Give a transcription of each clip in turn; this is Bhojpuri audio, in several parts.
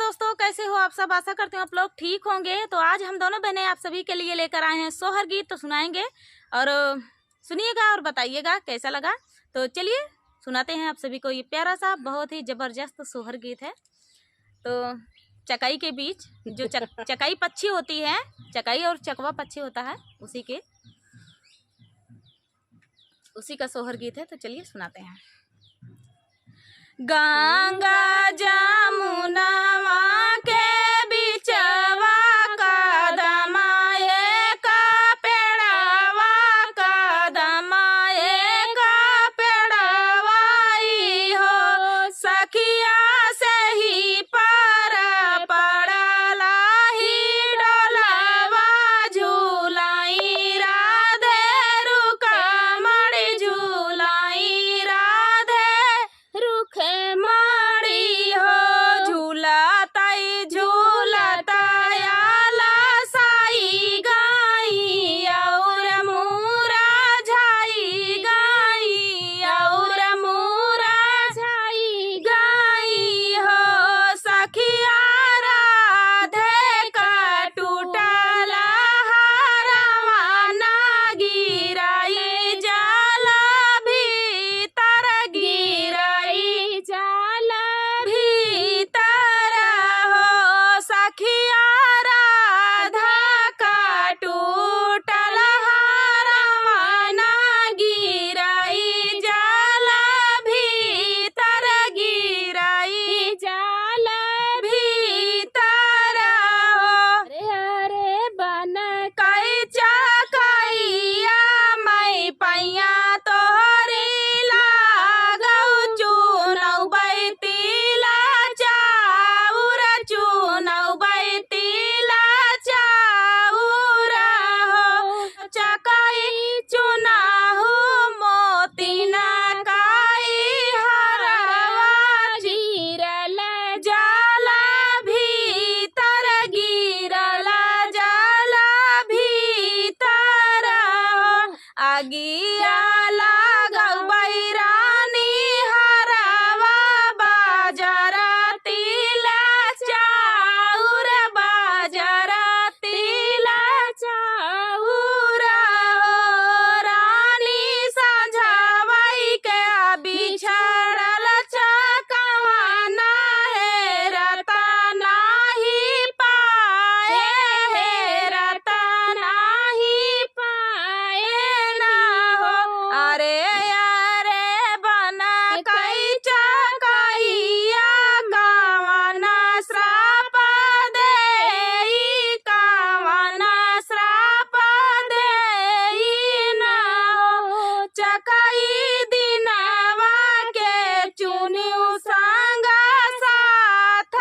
दोस्तों, कैसे हो आप सब। आशा करती हूँ आप लोग ठीक होंगे। तो आज हम दोनों बहनें आप सभी के लिए लेकर आए हैं सोहर गीत, तो सुनाएंगे और सुनिएगा और बताइएगा कैसा लगा। तो चलिए सुनाते हैं आप सभी को ये प्यारा सा बहुत ही ज़बरदस्त सोहर गीत है। तो चकाई के बीच जो चकाई पक्षी होती है, चकाई और चकवा पक्षी होता है, उसी का सोहर गीत है। तो चलिए सुनाते हैं। गंगा जमुनवा के बिचवा कदमा एक पेड़वा, कदमा एक पेड़वा ई हो सखिया से ही पर पड़ला ही डोलवा झूलाई राधे रुकमणि झूलाई राधे रुख माड़ी हो झूलताई झूलताया साई गाई और मूरा झाई गाई और मूरा झाई गाई हो सखिया राधे का टूटला हारवा ना गिराई जाला भीतर गिराई जाला भीतर हो सखिया राधा का टूटल हारवा ना गिराई जाला भीतर गिराई जाला भीतर हो। अरे अरे बन कई चकैया मैं पैया तोहरी लागौ चुनौ बैतीला चाउर चुनौ बैतीला चाउर हो चकई चुनाहु मोती न काई हरवा जीरल जाला भीतर गिरल जाला भीतर हो आगिया लागौ बैरानी हरवा बाजरतीला चाउर बाजरतीला चाउर हो रानी संझावई के बिछड़ल चकवा नाहे रता नाही पाए हे रता नाही पाए ना हो। अरे अरे बन कई चकैया कवन श्राप देई कवन श्राप देई ना हो चकई दिनवा के चुनिउ संग साथ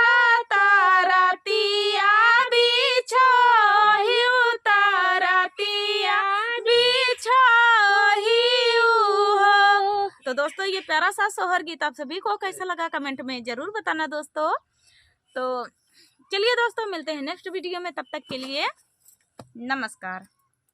तरतिया बिछोहिउ तरतिया बिछोहिउ हो। तो दोस्तों, ये प्यारा सा सोहर गीत आप सभी को कैसा लगा कमेंट में जरूर बताना दोस्तों। तो चलिए दोस्तों, मिलते हैं नेक्स्ट वीडियो में, तब तक के लिए नमस्कार।